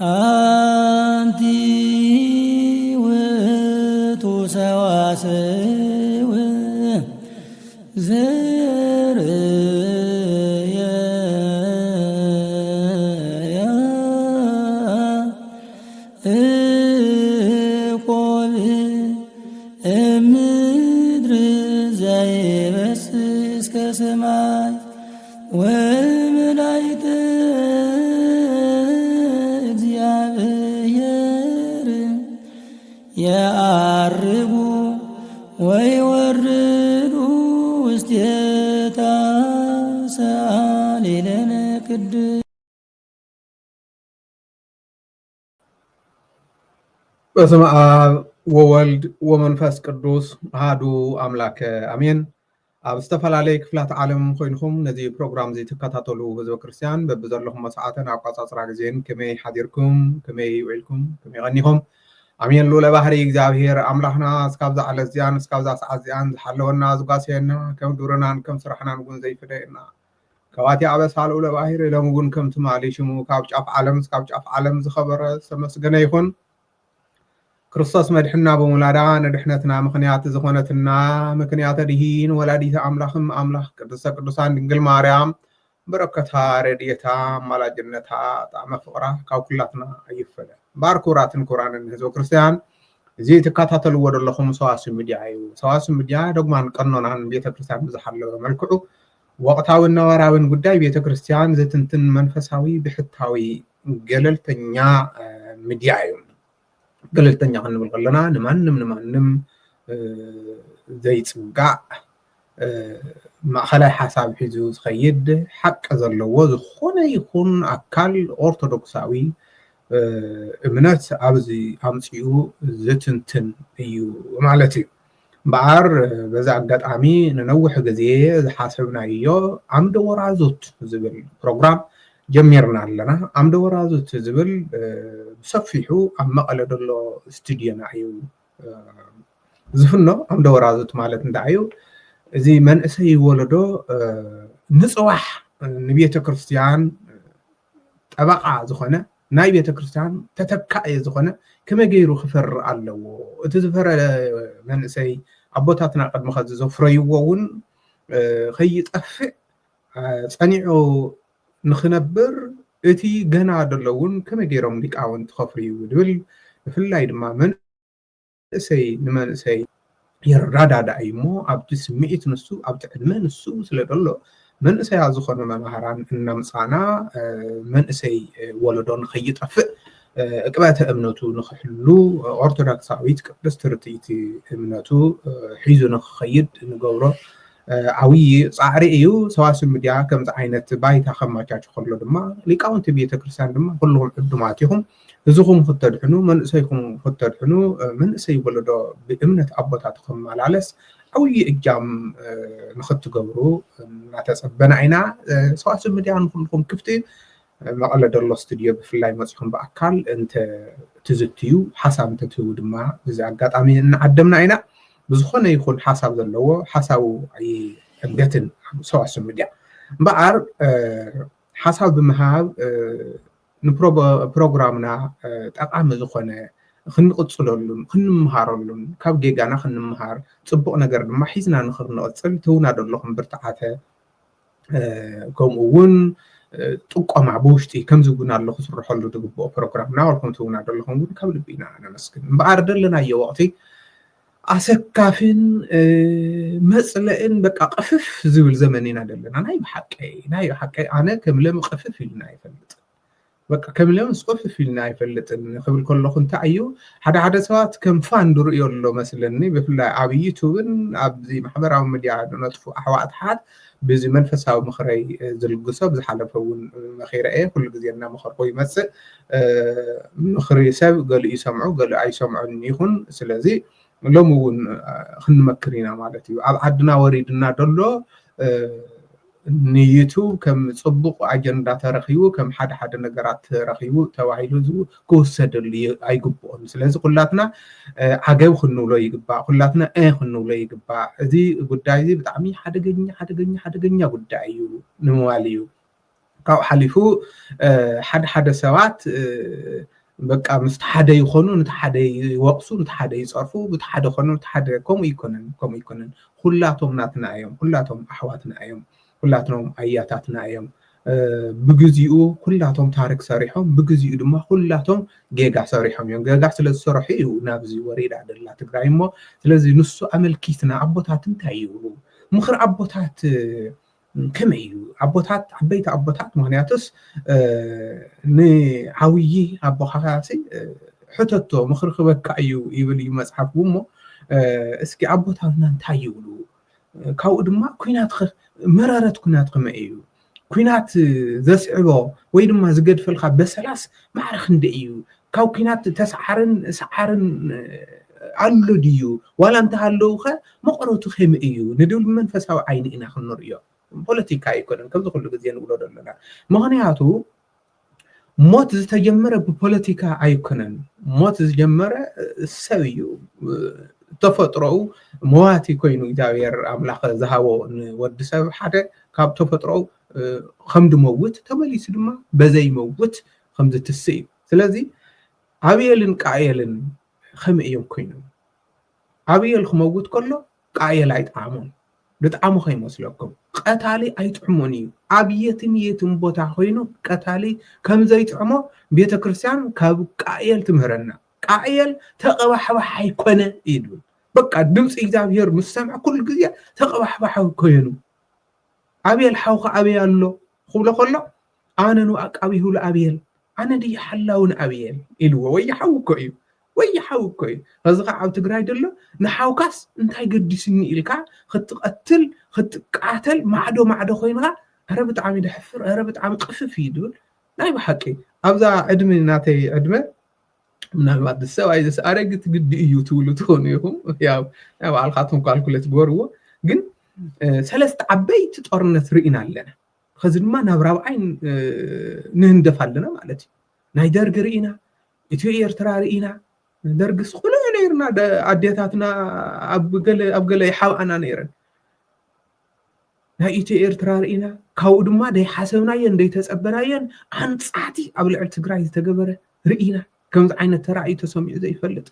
አንቲ ውእቱ ሰዋስው ዘርእየ እቆብ እምድር ዘይበስስ ከሰማይ ወመላእክተ እግዚአብሔር የዐርጉ ወይወርዱ ውስቴታ ሰአሊ ለነ ቅድስት። በስመ አብ ወወልድ ወመንፈስ ቅዱስ አሐዱ አምላክ አሜን። ኣብ ዝተፈላለየ ክፍላት ዓለም ኮይንኩም ነዚ ፕሮግራም እዚ ትከታተሉ ህዝበ ክርስቲያን በብዘለኩም መስዓትን ኣቆፃፅራ ግዜን ከመይ ሓዲርኩም ከመይ ውዒልኩም ከመይ ቀኒኩም ኣሜን። ልዑለ ባህሪ እግዚአብሔር ኣምላኽና እስካብ ዓለት እዚኣን እስካብ ሰዓት እዚኣን ዝሓለወና ዝጓስየና ከም ግብርናን ከም ስራሕናን እውን ዘይፍለየና ከባቲ ኣበሳ ልዑለ ባህሪ ሎሚ እውን ከም ትማሊ ሽሙ ካብ ጫፍ ዓለም እስካብ ጫፍ ዓለም ዝኸበረ ዝተመስገነ ይኹን። ክርስቶስ መድሕና በሙላዳ ነድሕነትና ምክንያት ዝኾነትና ምክንያተ ድሂን ወላዲተ ኣምላኽም ኣምላኽ ቅድስተ ቅዱሳን ድንግል ማርያም በረከታ ረድኤታ ኣማላጅነታ ጣዕመ ፍቕራ ካብ ኩላትና ኣይፈለ። ባር ክቡራትን ክቡራንን ህዝበ ክርስቲያን እዚ ትከታተልዎ ዘለኹም ሰዋስው ሚድያ እዩ። ሰዋስው ሚድያ ዶግማን ቀኖናን ቤተክርስቲያን ብዝሓለወ መልክዑ ወቕታዊን ነባራዊን ጉዳይ ቤተክርስቲያን ዝትንትን መንፈሳዊ ብሕታዊ ገለልተኛ ሚድያ እዩ። ገለልተኛ ክንብል ከለና ንማንም ዘይፅጋዕ ማእኸላይ ሓሳብ ሒዙ ዝኸይድ ሓቂ ዘለዎ ዝኾነ ይኹን ኣካል ኦርቶዶክሳዊ እምነት ኣብዚ ኣምፂኡ ዝትንትን እዩ ማለት እዩ። እምበኣር በዛ ኣጋጣሚ ንነዊሕ ግዜ ዝሓሰብናዮ ዓምደ ወራዙት ዝብል ፕሮግራም ጀሚርና ኣለና። ዓምደ ወራዙት ዝብል ብሰፊሑ ኣብ መቐለ ዘሎ ስቱድዮና እዩ ዝፍኖ። ዓምደ ወራዙት ማለት እንታይ እዩ? እዚ መንእሰይ ወለዶ ንፅዋሕ ንቤተ ክርስቲያን ጠበቃ ዝኾነ ናይ ቤተ ክርስቲያን ተተካኢ ዝኾነ ከመይ ገይሩ ክፈሪ ኣለዎ። እቲ ዝፈረ መንእሰይ ኣቦታትና ቅድሚ ከዚ ዘፍረይዎ እውን ከይጠፍእ ፀኒዑ ንክነብር እቲ ገና ደሎ እውን ከመይ ገይሮም ሊቃውንቲ ከፍርዩ ዝብል ብፍላይ ድማ መንእሰይ ንመንእሰይ ይረዳዳእ እሞ ኣብቲ ስምዒት ንሱ ኣብቲ ዕድመ ንሱ ስለ ደሎ መንእሰያ ዝኾኑ መምሃራን እናምፃና መንእሰይ ወለዶ ንኸይጠፍእ ዕቅበተ እምነቱ ንክሕሉ ኦርቶዶክሳዊት ቅድስቲ ርትዒት እምነቱ ሒዙ ንክኸይድ ንገብሮ ዓብይ ፃዕሪ እዩ። ሰዋስው ሚድያ ከምዚ ዓይነት ባይታ ከማቻች ከሎ ድማ ሊቃውንቲ ቤተክርስቲያን ድማ ኩልኩም ዕዱማት ኢኹም ህዝኹም ክተድሕኑ መንእሰይኩም ክተድሕኑ መንእሰይ ወለዶ ብእምነት ኣቦታት ክመላለስ ዓብይ እጃም ንክትገብሩ እናተፀበና ኢና። ሰዋስው ሚድያ ንኩልኩም ክፍቲ መቐለ ደሎ ስቱድዮ ብፍላይ መፅኹም ብኣካል እንትዝትዩ ሓሳብ እንተትህቡ ድማ እዚ ኣጋጣሚ እናዓደምና ኢና። ብዝኾነ ይኹን ሓሳብ ዘለዎ ሓሳቡ ዕገትን ሰዋስው ሚድያ እምበኣር ሓሳብ ብምሃብ ንፕሮግራምና ጠቃሚ ዝኾነ ክንቅፅለሉን ክንምሃረሉን ካብ ጌጋና ክንምሃር ፅቡቅ ነገር ድማ ሒዝና ንክንቅፅል ትውና ደለኹም ብርትዓተ ከምኡ እውን ጥቆማ ብውሽጢ ከምዚ እውን ኣሎ ክስርሐሉ ዝግብኦ ፕሮግራም ናበልኩም ትውና ደለኹም እውን ካብ ልቢ ኢና ነመስግን። እምበኣር ደለናዮ ወቅቲ ኣሰካፍን መፅለእን በቃ ቅፍፍ ዝብል ዘመን ኢና ደለና። ናይ ብሓቂ ኣነ ከምለም ቅፍፍ ኢልና ኣይፈልጥን። በቃ ከምለም ቅፍፍ ኢልና ኣይፈልጥን ክብል ከለኹ እንታይ እዩ ሓደ ሰባት ከም ፋን ድርእዮ ኣሎ መስለኒ። ብፍላይ ኣብ ዩቱብን ኣብዚ ማሕበራዊ ሚድያ ነጥፉ ኣሕዋትሓት በዚ መንፈሳዊ ምኽረይ ዝልግሶ ብዝሓለፈ እውን መኺረ እየ ኩሉ ግዜ እናመኸርኩ ይመፅእ። ምኽሪ ሰብ ገሊኡ ይሰምዑ ገሊኡ ኣይሰምዑን ይኹን። ስለዚ ሎሚ እውን ክንመክር ኢና ማለት እዩ። ኣብ ዓድና ወሪድና ደሎ ንዩቱብ ከም ፅቡቅ ኣጀንዳ ተረኺቡ ከም ሓደ ነገራት ተረኺቡ ተባሂሉ ክውሰደሉ ኣይግብኦን። ስለዚ ኩላትና ዓገብ ክንብሎ ይግባእ፣ ኩላትና ክንብሎ ይግባእ። እዚ ጉዳይ እዚ ብጣዕሚ ሓደገኛ ጉዳይ እዩ ንምባል እዩ። ካብ ሓሊፉ ሓደ ሰባት በቃ ምስቲ ሓደ ይኾኑ ነቲ ሓደ ይወቕሱ ነቲ ሓደ ይፀርፉ በቲ ሓደ ኮኑ ነቲ ሓደ ከምኡ ይኮነን ኩላቶም ናትና እዮም ኩላቶም ኣሕዋትና እዮም ኩላቶም ኣያታትና እዮም ብግዚኡ ኩላቶም ታሪክ ሰሪሖም ብግዚኡ ድማ ኩላቶም ጌጋ ሰሪሖም እዮም ጌጋ ስለ ዝሰርሑ እዩ ናብዚ ወሪዳ ደላ ትግራይ እሞ ስለዚ ንሱ ኣመልኪትና ኣቦታት እንታይ ይብሉ ምኽሪ ኣቦታት ከመይ እዩ ኣቦታት ዓበይቲ ኣቦታት ምክንያቱስ ንዓብይ ኣቦኻሲ ሕተቶ ምኽሪ ክበካ እዩ ይብል እዩ መፅሓፍ እሞ እስኪ ኣቦታትና እንታይ ይብሉ ካብኡ ድማ ኩናት መራረት ኩናት ከመይ እዩ ኩናት ዘስዕቦ ወይ ድማ ዝገድፈልካ በሰላስ ማዕረኽ እንደ እዩ ካብ ኩናት ተሰዓርን ሰዓርን ኣሎ ድዩ ዋላ እንተሃለዉ ኸ መቕረቱ ከመይ እዩ ንድብል መንፈሳዊ ዓይኒ ኢና ክንሪኦ ፖለቲካ ኣይኮነን ከምዚ ኩሉ ግዜ ንብሎ ዘለና ምክንያቱ ሞት ዝተጀመረ ብፖለቲካ ኣይኮነን ሞት ዝጀመረ ሰብ እዩ ተፈጥሮኡ መዋቲ ኮይኑ እግዚአብሔር ኣምላኽ ዝሃቦ ንወዲ ሰብ ሓደ ካብ ተፈጥሮኡ ከም ድመውት ተመሊሱ ድማ በዘይ መውት ከም ዝትስእ እዩ ስለዚ ኣብየልን ቃየልን ከመይ እዮም ኮይኖም ኣብየል ክመውት ከሎ ቃየል ኣይጣዕሞን ብጣዕሙ ከይመስለኩም ቀታሊ ኣይጥዕሞን እዩ ኣብየትን የትን ቦታ ኮይኑ ቀታሊ ከም ዘይጥዕሞ ቤተክርስትያን ካብ ቃየል ትምህረና ቃየል ተቐባሕባሕ ኣይኮነ ይብል በቃ ድምፂ እግዚአብሔር ምስ ሰምዐ ኩሉ ግዜ ተቐባሕባሕ ኮይኑ ኣብየል ሓውካ ኣብየ ኣሎ ክብሎ ከሎ ኣነ ንኣቃቢሁ ለኣብየል ኣነ ድየ ሓላውን ኣብየል ኢልዎ ወይሓውኮ እዩ ወይሓውኮ እዩ ከዚ ከዓ ኣብ ትግራይ ደሎ ንሓውካስ እንታይ ገዲስኒ ኢልካ ክትቀትል ክትቃተል ማዕዶ ኮይንካ ኣረ ብጣዕሚ ደሕፍር ኣረ ብጣዕሚ ቅፍፍ እዩ ድብል ናይ ብሓቂ ኣብዛ ዕድመ ናተይ ዕድመ ምናልባት ሰብኣይ ኣረጊት ግዲ እዩ ትብሉ ትኾኑ ኢኹም ያው ባዕልካትኩም ካልኩሌት ገበርዎ ግን ሰለስተ ዓበይቲ ጦርነት ርኢና ኣለና ከዚ ድማ ናብ ራብዓይ ንህንደፍ ኣለና ማለት እዩ ናይ ደርጊ ርኢና ኢትዮ ኤርትራ ርኢና ደርግስ ኩሉ ነይርና ኣዴታትና ኣብ ገለ ይሓብኣና ነይረን ናይ ኢትዮ ኤርትራ ርኢና ካብኡ ድማ ደይሓሰብናየን ደይተፀበናየን ኣንፃቲ ኣብ ልዕሊ ትግራይ ዝተገበረ ርኢና ከምዚ ዓይነት ተራእዩ ተሰሚዑ ዘይፈልጥ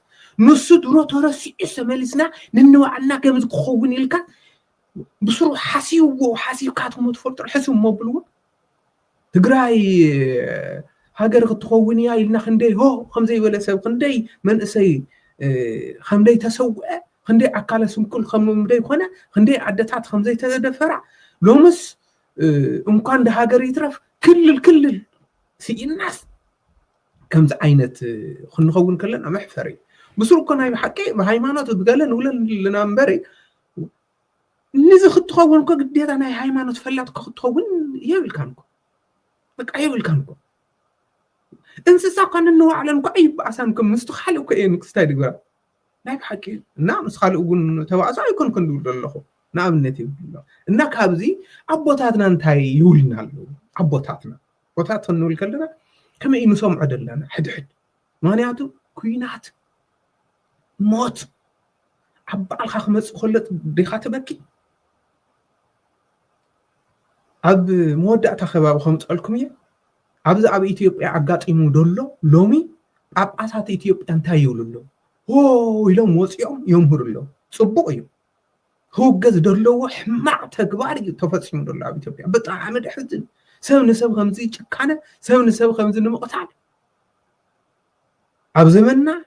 ንሱ ድሮ ተረሲዑ ተመሊስና ንንባዕልና ከምዚ ክኸውን ኢልካ بسرو حاسيو كاتمو تفلتر حسو موبلو تقراي هاجر تخوني يا إلنا خندي هو خمسة ولا سب خندي من أسي خمدي تسوق خندي عقال سمكل خمدي خنا خندي عدتات خمسة تدفرع لومس كان ده هاجر يترف كل في الناس كم عينة خنخون كلنا محفري بسرو كان هاي حكي بهايمانات تقالن ولا لنا مبري نزي خطخون كو قديت انا هايمانوت فلات خطخون يبلكانكو بقى يبلكانكو انسسا كان انه على كو اي باسانكم مستخالو كو انك ستايد غرا لا بحكي نعم مستخالو كون تواصا يكون كندول دلخو نعم نتي እና ካብዚ አቦታትና እንታይ ይውልናሉ አቦታትና ቦታትና ንውል ከለና ከመይ ንሰምዖ ደለና ሕድሕድ ምክንያቱ ኩናት ሞት عبالك خمس خلت دخاتبكي عب مودع تخباب خمس قلكمية عبز عب إثيوبيا عقات إمو دولو لومي عب أسات إثيوبيا انتاي يولو هو يلوم وصيوم يومهر له صبو يوم هو جز دولو حمع تكباري تفصيم دولو عب إثيوبيا بطعمد حزن سب خمسي شكانة سب خمسي نمقطع عب زمنا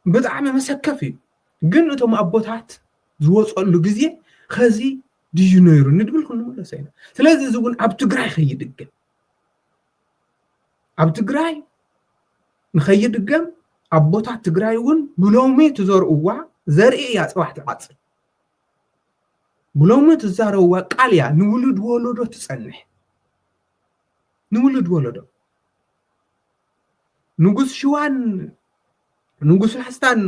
بطعم مسكفي ግን እቶም አቦታት ዝወጸሉ ግዜ ከዚ ድዩ ነይሩ ንድብል ኩሉ መለሰይና ስለዚህ ዝውን ኣብ ትግራይ ኸይድገም ኣብ ትግራይ ንኸይድገም አቦታት ትግራይ እውን ብሎሚ ትዘርኡዋ ዘርኢ ያ ጽባሕ ትዓጽ ብሎሚ ትዛረውዋ ቃልያ ንውሉድ ወለዶ ትጸንሕ ንውሉድ ወለዶ ንጉስ ሽዋን ንጉስ ላስታን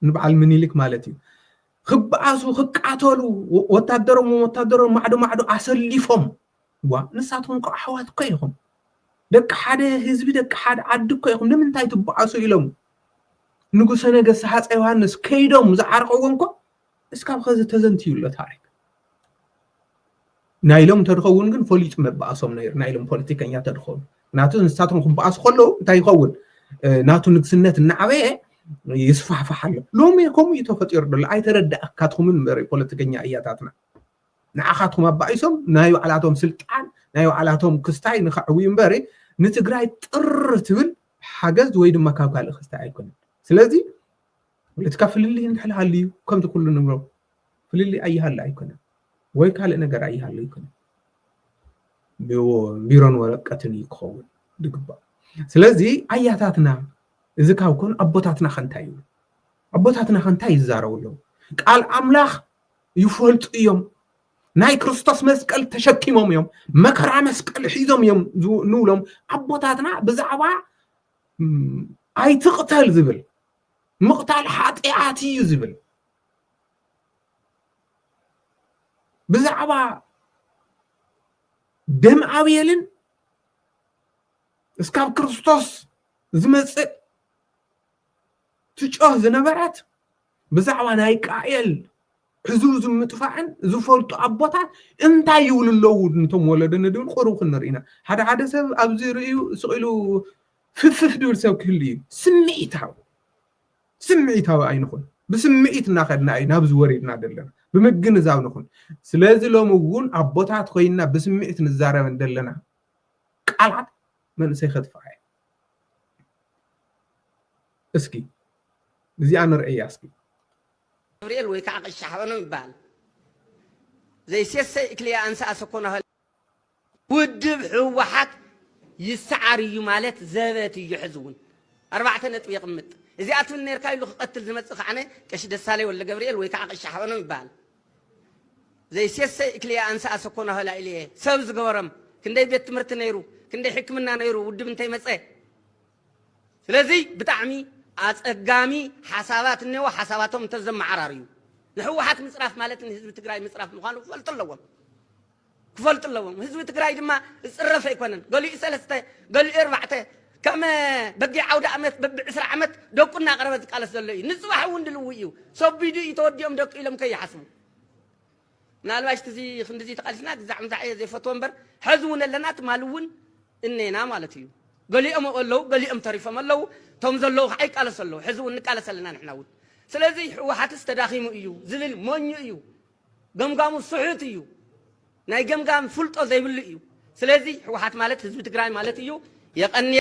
نبعل منيلك مالتي خبعاسو خقاتلو وتادرو معدو اسليفهم وا نساتهم قحوات كيهم دك حدا حزب دك حدا عد كيهم لمنتاي تبعاسو يلم ንጉሰ ነገሥት ሃፀ ዮሐንስ ከይዶም ዝዓርቀውንኮ እስካብ ኸዚ ተዘንቲዩሎ ታሪክ ናይሎም ተድኸውን ግን ፈሊጥ መባእሶም ነይሩ ናይሎም ፖለቲከኛ ተድኸውን ናቱ ንሳቶም ክበኣስ ከለዉ እንታይ ይኸውን ናቱ ንግስነት እናዓበየ ይስፋሕፋሕ ኣሎ ሎሚ ከምኡ እዩ ተፈጢሩ ዘሎ ኣይተረዳእካትኩምን እምበረ ፖለቲከኛ እያታትና ንዓኻትኩም ኣባኢሶም ናይ ባዕላቶም ስልጣን ናይ ባዕላቶም ክስታይ ንኸዕብዩ እምበረ ንትግራይ ጥር ትብል ሓገዝ ወይ ድማ ካብ ካልእ ክስታይ ኣይኮነን ስለዚ ፖለቲካ ፍልሊ እንተሓልሃልዩ ከምቲ ኩሉ ንብሎ ፍልሊ ኣይሃለ ኣይኮነን ወይ ካልእ ነገር ኣይሃለ ኣይኮነን ቢሮን ወረቀትን ይክኸውን ድግባእ ስለዚ ኣያታትና እዚ ካብ ኮን ኣቦታትና ከንታይ እዩ ኣቦታትና ከንታይ ይዛረብሉ ቃል ኣምላኽ ይፈልጡ እዮም ናይ ክርስቶስ መስቀል ተሸኪሞም እዮም መከራ መስቀል ሒዞም እዮም ንብሎም ኣቦታትና ብዛዕባ ኣይትቕተል ዝብል ምቕታል ሓጢኣት እዩ ዝብል ብዛዕባ ደም ኣብየልን እስካብ ክርስቶስ ዝመጽእ ትጮህ ዝነበረት ብዛዕባ ናይ ቃየል ሕዝቡ ዝምጥፋዕን ዝፈልጡ ኣቦታት እንታይ ይብሉ ኣለዉ እንቶም ወለደን ድብል ቁሩብ ክንርኢና ሓደ ሰብ ኣብዚ ርእዩ ስቂሉ ፍፍፍ ድብል ሰብ ክህሉ እዩ ስምዒታዊ ኣይንኹን ብስምዒት እናኸድና እዩ ናብዚ ወሪድና ዘለና ብምግንዛብ ንኹን ስለዚ ሎሚ እውን ኣቦታት ኮይና ብስምዒት ንዛረብ እንደለና ቃላት መንእሰይ ከጥፍዓ እስኪ እዚኣ ንርእያ እስኪ جبريل ويكع الشحبانو يبال زي سياسة إكليا أنسى أسكونه ودب حوحات يسعري مالت زباتي يحزون 4 نطبيق قمت إذا أتوا النير كايلو قتل زمت خانه كشد السالي ولا جبريل ويكع الشحبانو يبال زي سياسة إكليا أنسى أسكونه لا إليه سوز جورم كندي بيت مرت نيرو كندي حكمنا نيرو ودب انتي مسأ سلازي بتعمي أتقامي حسابات النوا حساباتهم تزم عراريو لحوحات مصرف مالتن حزب تግራይ مصرف مخانو كفلت اللوم حزب تግራይ دما صرف يكونن قالي 3 قالي 4 كما بقي عوده عمت بب 10 عمت دقنا قربت قالس زلي نصبح وندلويو صبيدي يتوديهم دق إلهم كي يحسبوا نالواش تزي خندزي تقالسنا زعم زعي زي فتومبر حزونا لنات مالون اننا مالتيو قالي ام الله قالي ام تعرف ما الله توم زلو حي قالس الله حزو نقالس لنا نحن ود سلازي وحات استداخيمو ايو زلل مونيو ايو غمغامو صحيت ايو ناي غمغام فلطو زيبل ايو سلازي وحات مالت حزب تግራይ مالت ايو يقني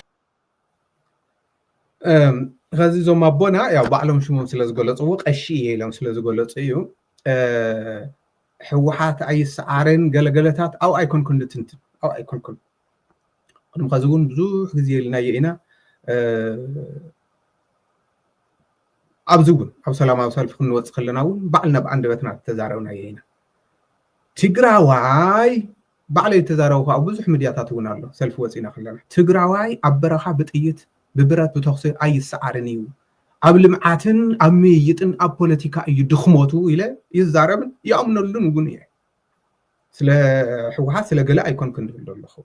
غازي زوما بونا ያው ባዕሎም ሽሞም ስለዝገለጽዎ ቀሺ ኢሎም ስለዝገለጹ እዩ ሕወሓት ኣይሰዓረን ገለገለታት ኣው ኣይኮንኩን ትንትን ኣው ኣይኮንኩን ቅድም ከዚ እውን ብዙሕ ግዜ ኢልና ኢና ኣብዚ እውን ኣብ ሰላማዊ ሰልፊ ክንወፅእ ከለና እውን ባዕልና ብኣንደበትና ተዛረብና ኢና ትግራዋይ ባዕለይ ተዛረቡ ከዓ ብዙሕ ሚድያታት እውን ኣሎ ሰልፊ ወፂና ከለና ትግራዋይ ኣብ በረኻ ብጥይት ብብረት ብተኽሲ ኣይሰዓርን እዩ ኣብ ልምዓትን ኣብ ምይይጥን ኣብ ፖለቲካ እዩ ድኽሞቱ ኢለ ይዛረብን ይኣምነሉን እውን እየ ስለ ሕወሓት ስለ ገለ ኣይኮንኩን ድብል ኣለኹ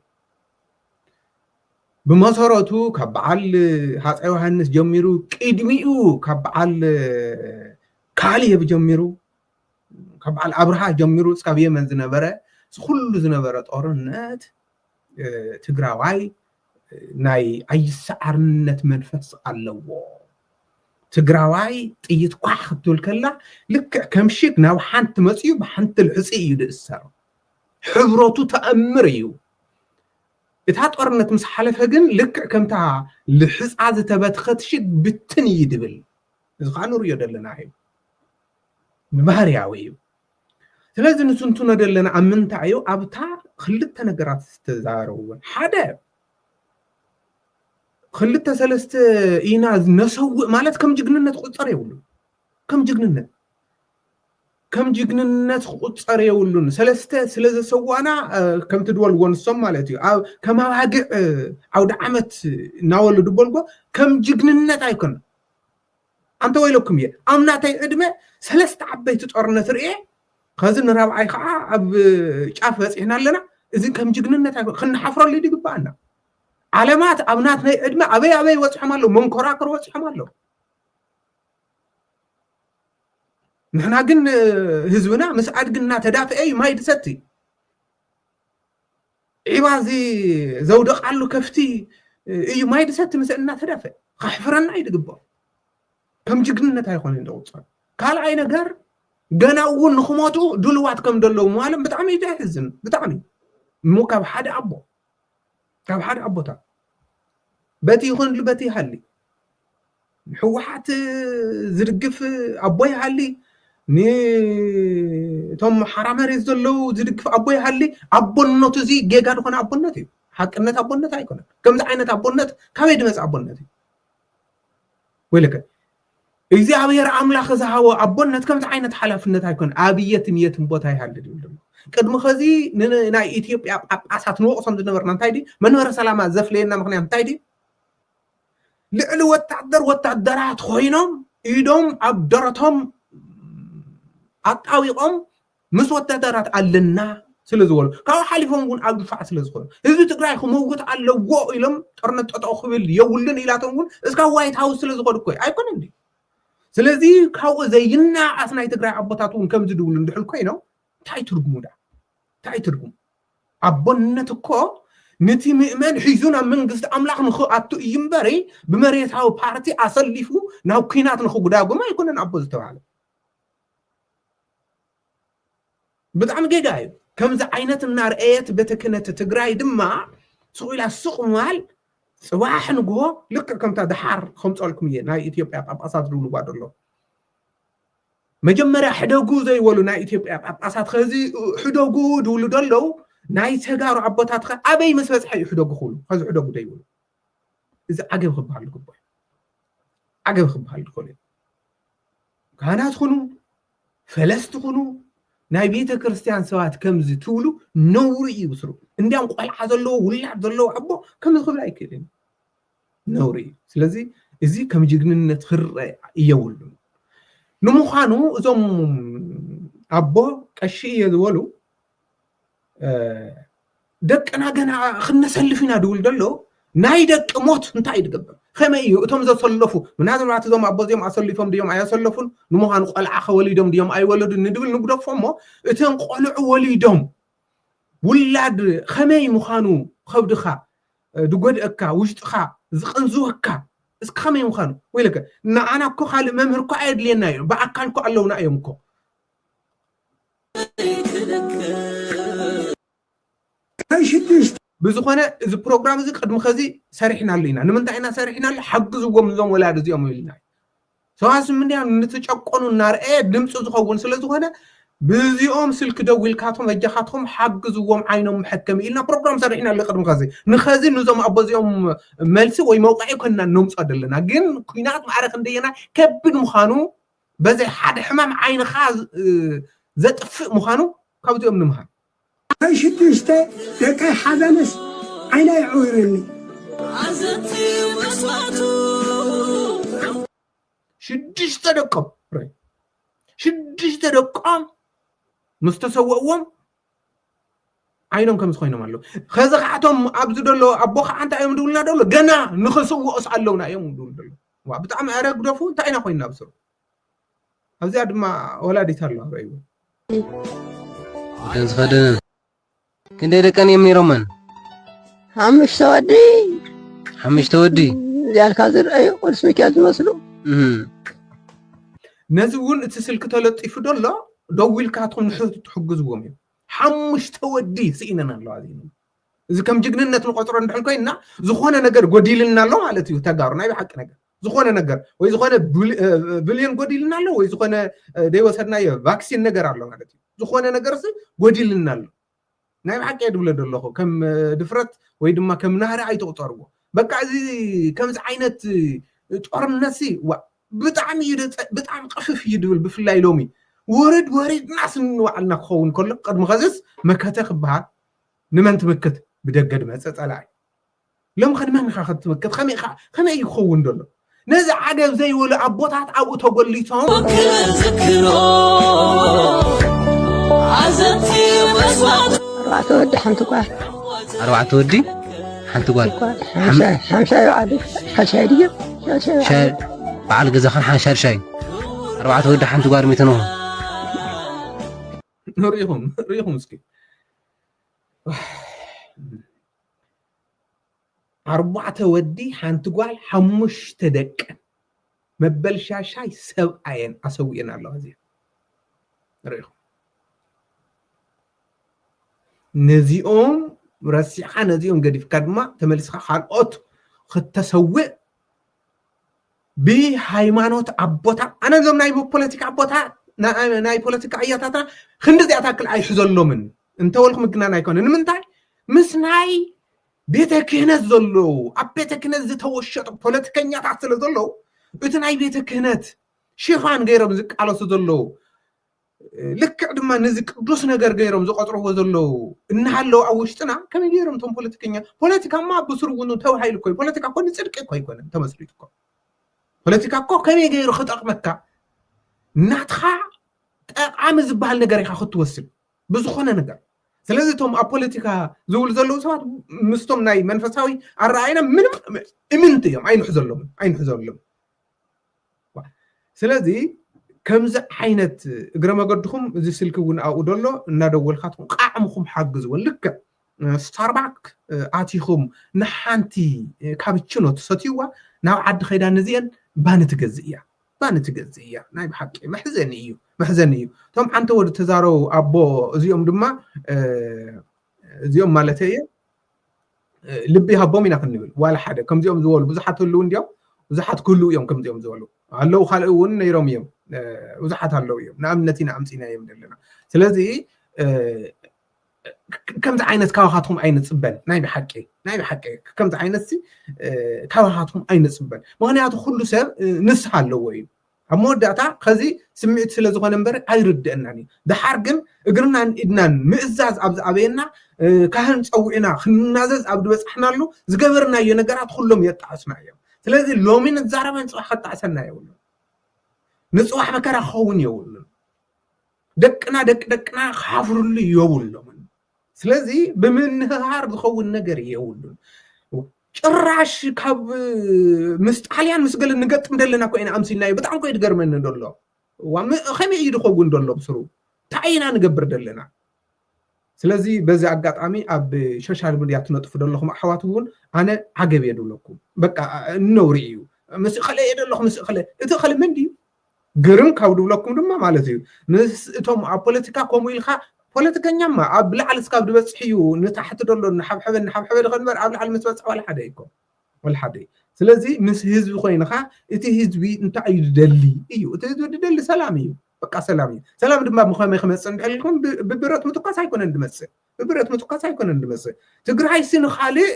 بمساراتو كبعال هات أيوهانس جميرو كيدميو كبعال كاليه بجميرو كبعال أبرها جميرو سكابيه من زنبرة كل زنبرة أورنات تجراوي ناي أي سعرنت منفس اللو تجراوي تيجي واحد تقول كلا لك كم شيء ناو حنت مسيو بحنت الحسي يدسر حبرتو تأمريو إتحط أرنت مس حلفها جن لك كم تاع لحس عاد تبتخت شيء بالتني يدبل إذا قالوا رياض لنا عيب بمهر يعويب ثلاثة نسنتنا دلنا أمن تعيو أبتاع خلتنا جرات استزاروا حدا خلتها سلست إيناز نسوي مالت كم جننا تقصر يقولوا كم جننا تقصر يقولون سلسة سوانا كم تدول ونصم مالتي أو كم هاجع أو دعمت ناول دبولجو كم جننا تايكون أنت ويلكم يه أمنا تاي أدمة سلسة عبيت تقرن تريه خازن رابعي خا أب شافس إحنا لنا إذن كم جننا تايكون خلنا حفر اللي دي ببعنا علامات أبنات هاي أدمة أبي وصح ماله منكراكر وصح ماله نحن قلنا هزونا مسعد قلنا تدافع أي ما يدستي عبازي زودق على كفتي إيو ما يدسات مسألنا تدافع خحفرنا يدقبا كم جقلنا تايخون يندوط قال أي نقر قنا أول نخماتو دلوات كم دلو معلم بتعمي جاهزن بتعمي مو كاب حدا أبو كاب حدا أبو تا باتي يخون لباتي حلي حوحات زرقف أبوي حلي ني توم حرام ريز دلو زرقف أبوي حلي أبو النوت زي جيجا دخون أبو النوتي حق النت أبو النت هيكون كم زعينة أبو النت كم يدمس أبو النتي ولك إذا أبير عملا خزها أبو النت كم زعينة حلف النت هيكون أبية مية بوتاي حلي دول قد مخزي ننا إثيوبيا أسات نوقصم دنورنا تايدي منور سلامة زفلينا مخنيام تايدي لعلو وتعدرات خوينهم إيدهم عبدرتهم أطاويقهم مس وتعدرات علنا سلزول كاو حليفهم ون عبد فاع سلزول إذا تقرأي خموجت على وقو إلهم ترنت أتأخذ يولن إلى تقول إذا وايت هاوس سلزول كوي أيكون عندي سلزي كاو زينا أثناء تقرأي عبطاتون كم تدولن دحل كوينو تاي ترجمو ده تاي ترجم عبنتكو نتي مؤمن حيزونا من قصد أملاك نخو أتو ينبري بمريت هاو بارتي أصليفو ناو كينات نخو قداغو ما يكون نعبوز توعلا بدعم جيجاي كم ذا عينات النار ايت بتكنت تقراي دما سويلا السوق مال صباح نقو لك كم تدحار 500 ناي إثيوبيا أبقاسات دولو بادرلو مجمرة حدوغو زي ولو ناي إثيوبيا أبقاسات خزي حدوغو دولو دلو ناي تغارو عبطات خ أبي مسبس حي حدوغو خولو خزو حدوغو دايولو إذا عقب خبها لكم باي عقب خبها لكم كانت خنو فلست خنو ناي بيت كريستيان سوات كمزي تولو نوري يبصرو انديام قلعه زلو ولع زلو عبو كمز خبل ايكدين نوري سلازي ازي كم جግንነት خر يولو نمخانو زوم عبو قشي يزولو دقنا غنا خنسلفينا دول دلو ناي دق موت انتاي دغبر خمي اتوم زسلفو منازم رات زوم ابوزيم اسلفهم ديوم ايسلفون نمخان قلعه وليدم ديوم اي ولد ندبل نغدفمو اتن قلع وليدم ولاد خمي مخانو خبدخا دغدكا وشطخا زقنزوكا اس خمي مخانو ويلك انا كو خال ممهر كو عيد لينا باكل كو علونا ايمكو بزخونه إذا برنامج زي قد مخزي سارحنا لينا نمنتعنا سارحنا حقزوهم زوم ولاد زيهم لينا سواء من يعني نتشققون النار دمص زخون سلازخونه بزيهم سلك دويل كاتهم وجخاتهم حقزوهم عينهم محكم إلنا برنامج سارحنا اللي قد مخزي نخزي نزوم ابوزيهم ملسي وي موقعي كنا نمص ادلنا جن كينات معرخ اندينا كبد مخانو بزي حد حمام عين خاز زطف مخانو كابتهم نمها هاي شديسته دقي حزنس عينا يعورني عزتي وصوته شديسته دقم شديسته دقم مستسوؤهم عينهم كم سخينهم الله خزقعتهم ابزو دلو ابوخ انت ايم دولنا دلو غنا نخسوؤس علونا ايم دول دلو وبطعم ارق دفو انت اينا خوينا بسرو ابزي ادما ولادي تالو رايو كان خدنا كندي دقن يمني رومان حمش تودي زال كازر اي قرس مكياج مسلو نزون اتسلك تلطيف دلا دويل كاتهم تحجزوهم حمش تودي سيننا الله عظيم اذا كم جግንነት ንቆጥሮ እንድልኮይና ዝኾነ ነገር ጎዲልና ኣሎ ማለት እዩ ተጋሩና ይሐቅ ነገር ዝኾነ ነገር ወይ ዝኾነ ቢሊዮን ጎዲልና ኣሎ ወይ ዝኾነ ደይወሰድናዮ ቫክሲን ነገር ኣሎ ማለት እዩ ዝኾነ ነገርስ ጎዲልና ኣሎ ናይ حق يدبل دلخو كم دفرت ወይ ድማ كم نهر አይተቆጠርዎ በቃ እዚ ከምዚ ዓይነት ጦርነትሲ بطعم قفف يدبل بفلاي لومي ورد ناس نوعلنا خون كله قد مخزس مكته خبها نمن تمكت بدقد مصصلاي لم خد من خاخت تمكت خمي يخون دله نزع عجب زي ولا ابوታት አው ተጎሊቶም ذكرو عزتي وصوته أربعة ودي حمت قال أربعة ودي حنت قال حمشاي وعدي حشاي دي شاي بعد جزا خان حان شاي 4 ودي حنت قال ميتنو ريهم مسكين أربعة ودي حنتقول حمش تدك مبل شاشاي سبعين أسوينا الله زي ريخ نزيهم رسيحة نزيهم قد في كدمة تملسخ حالقوت ختسوي بهايمانوت عبوتا أنا زم نايبو بوليتيك عبوتا ناي بوليتيك عياتاتا خندزي أتاكل أي حزلو من انت ولكم مقنا نايكون نمنتاي مس ناي بيتا كهنت زلو أبيتا كهنت زي توشط بوليتيكنيا تعسل زلو بيتا بيتا كهنت شيخان غيرهم زك على زلو لك عندما نزك دوس نجار غيرهم زق أطروه زلو إنهالو أوشتنا كم غيرهم تون بوليتيكنيا بوليتيكا ما بصروا إنه تو هاي الكوي بوليتيكا كون يصير كوي كون أنت مسؤوليتكم بوليتيكا كو كم غيرو خط مكة ناتخا عامز بحال نجار يخاخد توصل بزخونة نجار ስለዚህ ቶም አፖለቲካ ዝውል ዘለው ሰባት ምስቶም ናይ መንፈሳዊ አራአይና ምንም እምንት እዮም አይንሕዘሎም ስለዚህ ከምዚ ዓይነት እግረ መገድኩም እዚ ስልክ እውን ኣብኡ ደሎ እናደወልካትኩም ቃዕምኩም ሓግዝዎ ልክ ስታርባክ ኣቲኹም ንሓንቲ ካፕቺኖ ትሰትይዋ ናብ ዓዲ ኸይዳ ነዚአን ባኒ ትገዝእ እያ ናይ ብሓቂ መሕዘኒ እዩ ቶም ሓንቲ ወዲ ተዛረቡ ኣቦ እዚኦም ድማ እዚኦም ማለት እየ ልቢ ሃቦም ኢና ክንብል ዋላ ሓደ ከምዚኦም ዝበሉ ብዙሓት ህልው እንዲኦም ብዙሓት ክህልው እዮም ከምዚኦም ዝበሉ ኣለው ካልእ እውን ነይሮም እዮም ብዙሓት ኣለው እዮም ንኣብነት ኢና ኣምፂና እዮም ዘለና ስለዚ ከምዚ ዓይነት ካባኻትኩም ኣይንፅበን ናይ ብሓቂ ከምዚ ዓይነት ካባኻትኩም ኣይንፅበን ምክንያቱ ኩሉ ሰብ ንስሓ ኣለዎ እዩ ኣብ መወዳእታ ከዚ ስምዒት ስለ ዝኾነ እምበር ኣይርድአናን እዩ ድሓር ግን እግርናን ኢድናን ምእዛዝ ኣብ ዝኣበየና ካህን ፀዊዕና ክንናዘዝ ኣብ ድበፅሕናሉ ዝገበርናዮ ነገራት ኩሎም የጣዕሱና እዮም ስለዚ ሎሚ ንዛረበ ንፅባሕ ከጣዕሰና የብሉን ንፅባሕ መከራ ክኸውን የብሉን ደቅና ካፍሩሉ የብሎም ስለዚ ብምንህሃር ዝኸውን ነገር የብሉን ጭራሽ ካብ ምስ ጣልያን ምስ ገለ ንገጥም ደለና ኮይና ኣምሲልናዮ ብጣዕሚ ኮይ ድገርመኒ ደሎ ከመይ እዩ ድኸውን ደሎ ብስሩ እንታይ ኢና ንገብር ደለና ስለዚ በዚ ኣጋጣሚ ኣብ ሶሻል ሚድያ ትነጥፉ ደለኹም ኣሕዋት እውን ኣነ ዓገብ የድብለኩም በቃ ነውሪ እዩ ምስ ኸለ የደለኹም ምስ ኸለ እቲ ኸለ መን ድዩ ግርም ካብ ድብለኩም ድማ ማለት እዩ ንእቶም ኣብ ፖለቲካ ከምኡ ኢልካ ፖለቲከኛማ ኣብ ላዕሊ እስካብ ድበፅሕ እዩ ንታሕቲ ደሎ ንሓብሓበ ድኸንበር ኣብ ላዕሊ ምስ በፅሕ ዋላ ሓደ ይኮ ዋላ ሓደ ስለዚ ምስ ህዝቢ ኮይንካ እቲ ህዝቢ እንታይ እዩ ዝደሊ እዩ እቲ ህዝቢ ዝደሊ ሰላም እዩ በቃ ሰላም እዩ ሰላም ድማ ብኸመይ ክመፅእ እንድሕልኩም ብብረት ምትኳስ ኣይኮነን ድመፅእ ትግራይ ስን ካልእ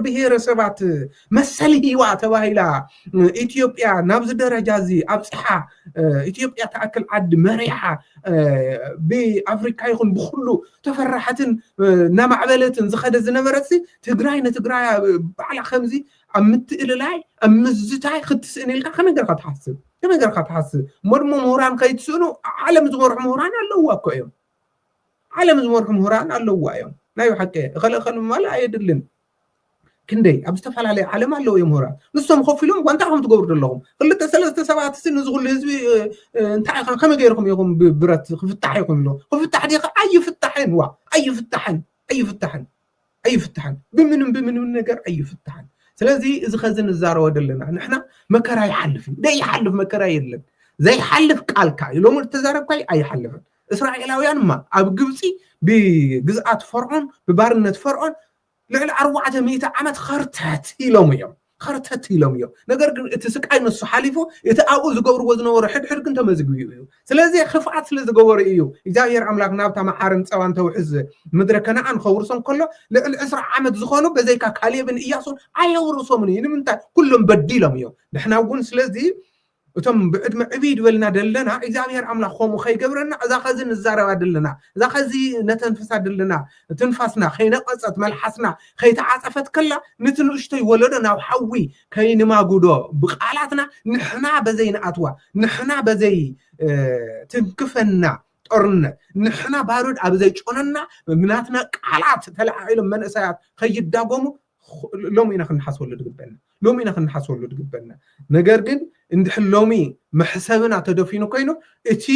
ብሄረሰባት መሰሊ ሂዋ ተባሂላ ኢትዮጵያ ናብዚ ደረጃ እዚ ኣብፅሓ ኢትዮጵያ ተኣክል ዓዲ መሪሓ ብኣፍሪካ ይኹን ብኩሉ ተፈራሕትን ናማዕበለትን ዝኸደ ዝነበረሲ ትግራይ ንትግራይ ባዕላ ከምዚ ኣብ ምትእልላይ ኣብ ምዝታይ ክትስእን ኢልካ ከመይ ጌርካ ትሓስብ እሞ ምሁራን ከይትስእኑ ዓለም ዝመርሑ ምሁራን ኣለዋ እኮ እዮም ናይ ሓቂ እኸለ ማለት ኣየድልን ክንደይ ኣብ ዝተፈላለየ ዓለም ኣለዉ እዮም ምሁራን ንሶም ኮፍ ኢሎም ዋንታ ከም ትገብሩ ዘለኹም ክልተ ሰለስተ ሰባት ንዝኩሉ ህዝቢ እንታይ ከመይ ገይርኩም ኢኹም ብብረት ክፍታሕ ኢኹም ኢሎ ክፍታሕ ዲኻ ኣይፍታሕን ብምንም ነገር ኣይፍታሕን ስለዚ እዚ ኸዚ ንዛረቦ ደለና ንሕና መከራ ይሓልፍ ደይሓልፍ መከራ የለን ዘይሓልፍ ቃልካ እዩ ሎሚ ተዛረብካይ ኣይሓልፍን እስራኤላውያንማ ኣብ ግብፂ ብግዝኣት ፈርዖን ብባርነት ፈርዖን ልዕሊ 400 ዓመት ኸርተት ኢሎም እዮም ነገር ግን እቲ ስቃይ ንሱ ሓሊፉ እቲ ኣብኡ ዝገብርዎ ዝነበሩ ሕድሕድ ግን ተመዝግቢኡ እዩ ስለዚ ክፍኣት ስለ ዝገበሩ እዩ እግዚኣብሔር ኣምላክ ናብታ መዓርን ፀባን ተውሕዝ ምድረ ከነዓን ከውርሶም ከሎ ልዕሊ 20 ዓመት ዝኾኑ በዘይካ ካሌብን ኢያሱን ኣየውርሶምን እዩ ንምንታይ ኩሎም በዲሎም እዮም ንሕና እውን ስለዚ እቶም ብዕድመ ዕብይ ድበልና ደለና እግዚኣብሔር ኣምላኽ ከምኡ ከይገብረና እዛ ኸዚ ንዛረባ ደለና እዛ ኸዚ ነተንፍሳ ደለና ትንፋስና ከይነቐፀት መልሓስና ከይተዓፀፈት ከላ ነቲ ንእሽተይ ወለዶ ናብ ሓዊ ከይንማጉዶ ብቃላትና ንሕና በዘይ ንኣትዋ ንሕና በዘይ ትንክፈና ጦርነት ንሕና ባሩድ ኣብ ዘይጮነና ምናትና ቃላት ተለዓኢሎም መንእሰያት ከይዳጎሙ ሎሚ ኢና ክንሓስበሉ ድግበና ነገር ግን እንድሕር ሎሚ መሕሰብና ተደፊኑ ኮይኑ እቲ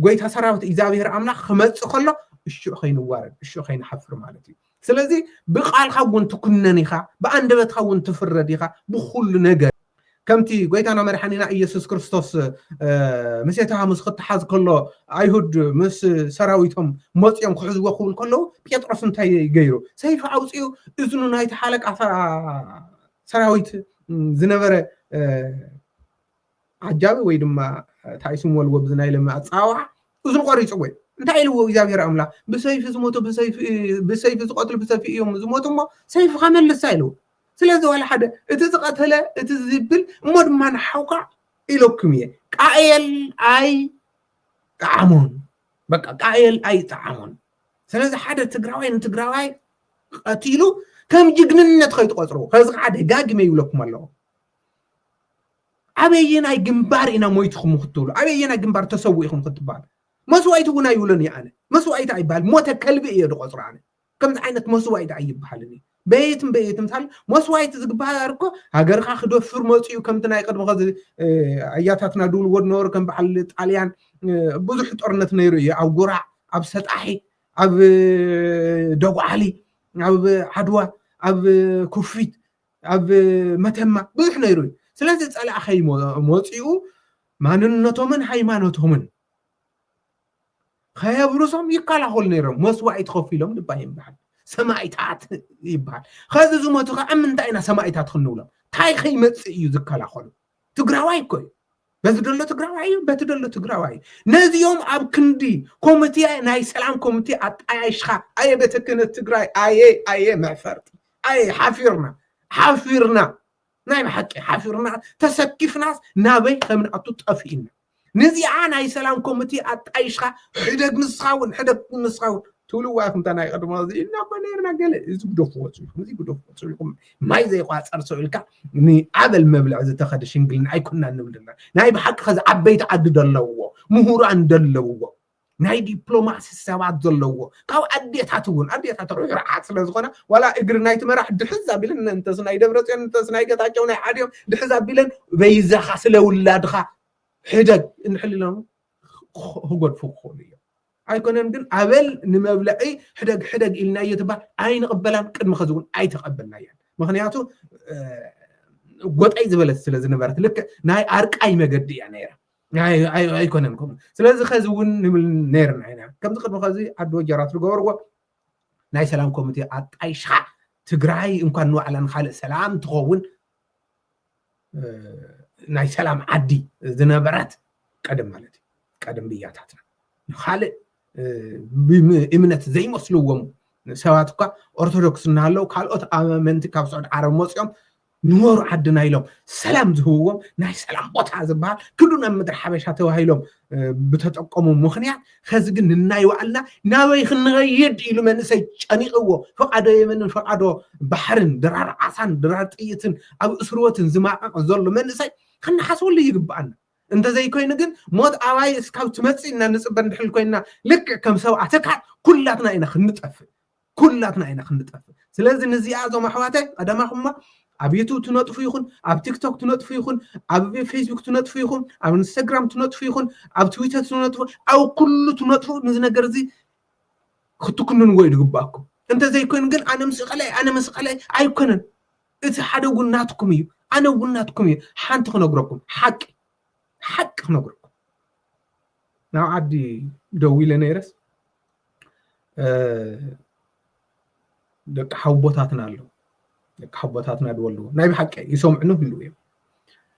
ጎይታ ሰራዊት እግዚኣብሔር ኣምላኽ ክመፅእ ከሎ الشو خين وارد الشو خين حفر مالتي سلازي بقال خون تكننيخا بأندبت خون تفرديخا بخل نجار كمتي قويتانا مرحانينا إيسوس كريستوس مسيتها مسخط حاز كله أيهود مس سراويتهم موتيهم خحز وخول كله بيطرس انتي جيرو سيف عاوزيو إذنو نهاية حالك عفا سراويت زنبرة عجابي ويدما تايسم والوب زناي لما أتصاوع إذن قريت أوي انتي لو إذا أملا بسيف زموتو بسيف زقاتل بسيف يوم زموتو ما سيف خامل لسايلو سلازو على حدا اتزقتله اتزبل مود ما نحوقع إلوكمية قايل أي تعامون بقى قايل أي تعامون سلازو حدا تقراوي قتيلو كم جقننة تخيط قصرو خلص عاد قاق ما يقولكم الله عبينا جنبار إنا مويتكم مختولو عبينا جنبار تسويكم خطبان مسويته هنا يقولني أنا مسويته عيبال موت كلب إيه قصر عنه كم عينك مسويته عيب بحالني بيتم مثال مسويته زقبها أركو هاجر خاخدو فرموتيو كم تناي قد مغز عياتنا دول ورنور كم بحال طاليان بزح طرنت نيرو أو قرع أب سطحي أب دوغ علي أب عدوى أب كوفيت أب متهمة بزح نيرو سلازي تسأل أخي موتيو ماننتومن هيمانتومن خيابرسهم يقال هول نيرهم مسوعي تخفي لهم نبايم بعد سماعيتات يبال خذ زمتو عم انت انا سماعيتات خنولا تاي خي مصيو زكلا خلو تغراواي كوي بتدلو تغراواي نزي يوم اب كندي كوميتي ناي سلام كوميتي اتايشخا اي بتكن تغراي اي معفرت اي حافرنا ناي بحق حافرنا تسكفنا نابي خمن اتو طفينا نزي عنا اي سلام كوميتي اتايشخا حدق نسخاون تولو واكم تناي قدما زي إنا بنيرنا قال إذا بدو فوتشو ما يزي قاصر سؤالك ني عبل مبلع إذا تاخد شنقل ناي كنا نبلنا ناي بحق خذ عبيت عدد اللو مهوران دلو ناي دبلوماسي سبعة دلو كاو أديت هتون روح رعات سلازغنا ولا إجر ناي تمرح دحزة بلن أنت سناي دبرتين أنت سناي قطعتون عاديهم دحزة بلن بيزا خاسل ولادها حدق نحل لهم هو الفوقولي أيكونن جن عبل نمبلعي حدق إلنا يتبع أين قبلان قد مخزون أي تقبلنا يعني مخنياتو قط أي زبالة سلازي نبارك لك ناي أرك أي مجدي يعني ناي أيكوننكم سلازي خزون نمل نيرنا هنا كم تقد مخزي عدو جرات الجور ناي سلام كوميتي أي شخ تجراي إمكان نوع على خالق سلام تقون ناي سلام عدي زنبرات قدم بياتاتنا خالق بإمنة زي مسلوهم سواتك أرثوذكس نهالو كالوت آمنت كابسعود عرب موسيوم نور عدنا يلوم سلام زهوهم ناي سلام بوتا زبال كلنا مدر حبشات وهايلوم بتتقوموا مخنيات خزقن الناي وعلنا ناوي خنغيد إلو من سيجاني قوة فقعدو يمنن فقعدو بحرن درار عسان درار طيتن أو أسروتن زماء ظل من سي خلنا حسول لي يقبعنا انت زي كوين جن مود عواي اسكاو تمصي ان نصب ندحل كوينا لك كم سوعتك كلاتنا اينا خنطف ስለዚህ እነዚህ አዞም አሕዋተ ቀደማኹማ ኣብ ዩቱብ ትነጥፉ ይኹን ኣብ ቲክቶክ ትነጥፉ ይኹን ኣብ ፌስቡክ ትነጥፉ ይኹን ኣብ ኢንስታግራም ትነጥፉ ይኹን ኣብ ትዊተር ትነጥፉ ኣብ ኩሉ ትነጥፉ ነዚ ነገር እዚ ክትኩኑን ወይ ድግባኩም እንተ ዘይኮን ግን ኣነ መስቀላይ ኣይኮነን እቲ ሓደ ጉናትኩም እዩ ኣነ ጉናትኩም እዩ ሓንቲ ክነግረኩም ሓቂ ክነግረኩም ናው ዓዲ ደው ኢለ ነይረስ ደቂ ሓቦታትና ኣለዉ ደቂ ሓቦታትና ድወልዎ ናይ ብሓቂ ይሰምዑኑ ህልው እዮም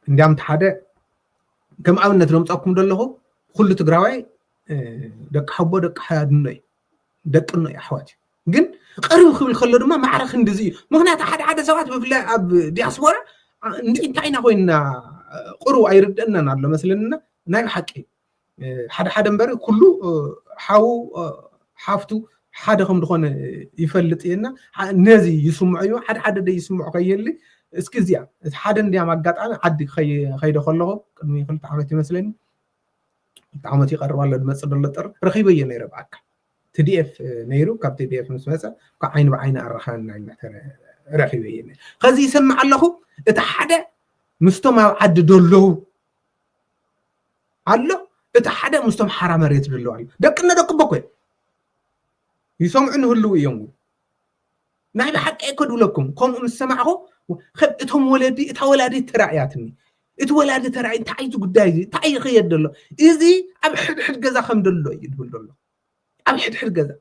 እንዲያም ሓደ ከም ኣብነት ለምፃኩም ደለኹ ኩሉ ትግራዋይ ደቂ ሓቦ ደቂ ሓያድኖ እዩ ደቅኖ እዩ ኣሕዋት ግን ቀሪቡ ክብል ከሎ ድማ ማዕረኽ እንደዚ እዩ ምክንያቱ ሓደ ሰባት ብፍላይ ኣብ ዲያስፖራ እንታይ ኢና ኮይና ቁሩ ኣይርድአናን ኣሎ መስለና ናይ ብሓቂ ሓደ እምበር ኩሉ ሓው ሓፍቱ ሓደ ከም ድኾነ ይፈልጥ የና ነዚ ይስምዑ እዩ ሓደ ደ ይስምዑ ከየሊ እስኪ እዚኣ እቲ ሓደ እንዲያም ኣጋጣሚ ዓዲ ከይደ ከለኹ ቅድሚ 2 ዓመት ይመስለኒ 2 ዓመት ይቐርብ ኣሎ ድመፅእ ደሎ ጥር ረኺበየ ነይረ ብኣካል TDF ነይሩ ካብ TDF ምስ መፀ ካብ ዓይኒ ብዓይኒ ኣራኸበና ረኺበየ ከዚ ይሰምዕ ኣለኹ እቲ ሓደ ምስቶም ኣብ ዓዲ ደለዉ ኣሎ እቲ ሓደ ምስቶም ሓራ መሬት ደለዉ ኣሎ ደቅና ደቅቦ ኮይ يسمعن هلو يوم ناي بحق يكدو لكم كم نسمعه خبتهم ولدي اتولادي تراعياتني اتولادي تراعي انت عايز قداي تعي خيد له اذي اب حد غزا خمدلو يدبل له اب حد غزا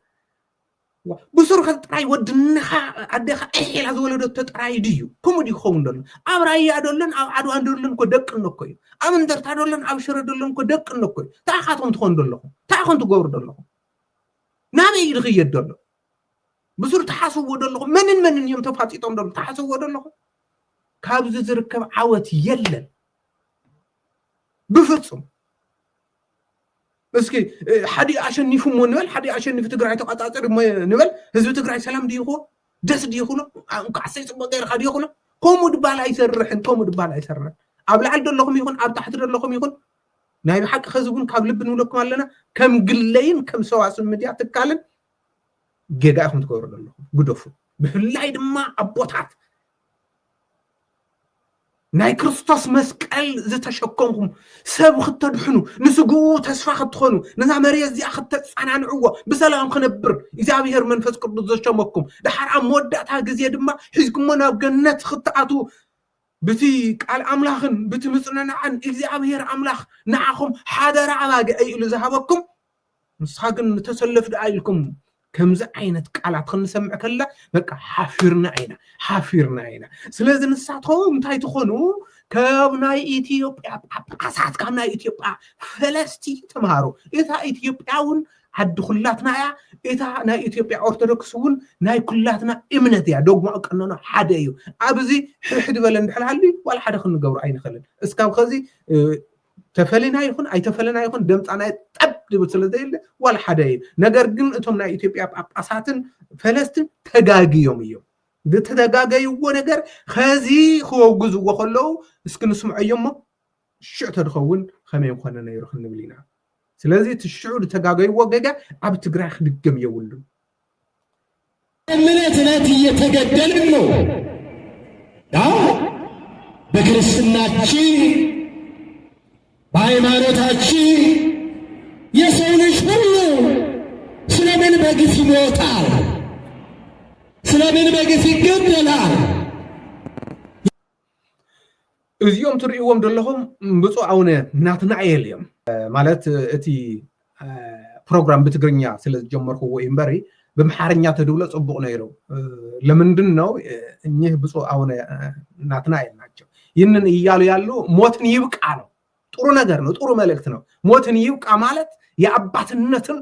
بصور خطراي ودنخا ادخا احيل ازولدو تطراي ديو كومودي خوندل ابراي ادولن ادو اندولن كو دق نكوي امندر تادولن ابشر دولن كو دق نكوي تاخاتهم تخوندلو تاخون تغوردلو نامي يدخيد دلو بصور تحاسبوا دلو منن يوم تفاصيتهم دلو تحاسبوا دلو كابز زركب عوت يلن بفصم اسكي حدي عشان يفهموا نبل حدي عشان في تقرأي تقاطعر نبل حزب تقرأي سلام ديخو دس ديخو انك عسيس بغير خدي يخو كومو دبال يسرحن كومو دبال يسرح ابل عل دلكم يكون اب تحت دلكم يكون ناي بحق خزبون كاب لب نولكم علينا كم قلين كم سواس مديا تكالن جيغاكم تقولوا دلكم غدفو بفلاي دما ابوتات ناي كريستوس مسقل زتشكمكم سب ختدحنو نسقو تسفا ختخونو نزا مريا زي اخت تصانعنعوا بسلام خنبر اግዚአብሔር መንፈስ ቅዱስ ዘሸመኩም دحر اموداتا غزي دما حزكم ናብ ገነት ختاتو بتي قال املاخن بتي مصننعن እግዚአብሔር املاخ نعخم حادر عباغ ايلو زهبكم مسخاغن تسلف دايلكم كمز عينت قالات خنسمع كلا بقى حافرنا عينا سلازم نساتهم انتي تخونو كابناي اثيوبيا قاسات كابناي اثيوبيا فلسطين تمهارو اذا اثيوبياون حد خلاتنا يا اذا نا اثيوبيا اورثودوكسون ناي كلاتنا امنت يا دوغما قننا حدايو ابزي حد بلن دحلالي ولا حدا خنغبر عين خلل اسكاب خزي تفلنا يكون اي تفلنا يكون دمصنا طب بتسلازيل ولا حدا ነገር ግን እቶም ናይ ኢትዮጵያ ጳጳሳትን ፈለስትን ተጋግዮም እዮም በተጋጋዩዎ ነገር ከዚ ክወግዝዎ ከለው እስክንስምዐዮም ሽዕ ተድኸውን ከመይ ኮነ ነይሩ ክንብሊና ስለዚህ ትሽዑ ተጋጋዩዎ ገጋ ኣብ ትግራይ ክድገም ይውሉ እምነትነት እየተገደልን ነው ያው በክርስትናችን በሃይማኖታችን የሰው ልጅ ሁሉ ስለምን በግፍ ይሞታል ስለምን በግፍ ይገደላል እዚኦም ትሪእዎም ደለኹም ብፁዕ አቡነ ናትናኤል እዮም ማለት እቲ ፕሮግራም በትግርኛ ስለጀመርኩ ወይምበሪ በመሐረኛ ተደውለ ጽቡቅ ነይሩ ለምንድን ነው እኚህ ብፁዕ አቡነ ናትናኤል ናቸው ይህንን እያሉ ያሉ ሞትን ይብቃ ነው ጥሩ ነገር ነው ጥሩ መልእክት ነው ሞትን ይብቃ ማለት የአባትነትን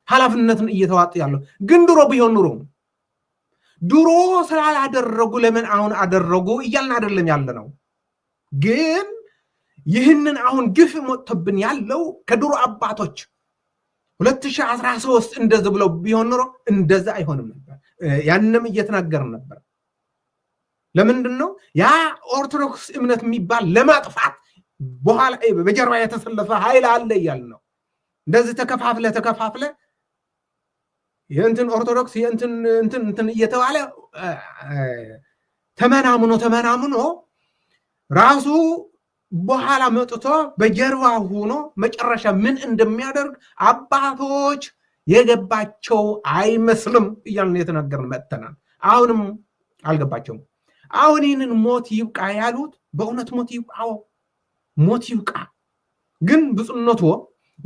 ኃላፊነትን እየተዋጡ ያለው ግን ድሮ ቢሆን ኑሮ ድሮ ስላላደረጉ ለምን አሁን አደረጉ እያልን አይደለም ያለነው ግን ይህንን አሁን ግፍ ሞተብን ያለው ከድሮ አባቶች 2013 እንደዚህ ብለው ቢሆን ኑሮ እንደዛ አይሆንም ነበር ያንንም እየተናገርን ነበር ለምንድን ነው ያ ኦርቶዶክስ እምነት የሚባል ለማጥፋት በኋላ በጀርባ የተሰለፈ ኃይል አለ ይያል ነው እንደዚህ ተከፋፍለ የእንትን ኦርቶዶክስ የእንትን እየተባለ ተመናምኖ ራሱ በኋላ መጥቶ በጀርባ ሆኖ መጨረሻ ምን እንደሚያደርግ አባቶች የገባቸው አይመስልም እያልን የተናገርን መጥተናል አሁንም አልገባቸውም አሁን ይህንን ሞት ይብቃ ያሉት በእውነት ሞት ይብቃ ግን ብፁዕነቱ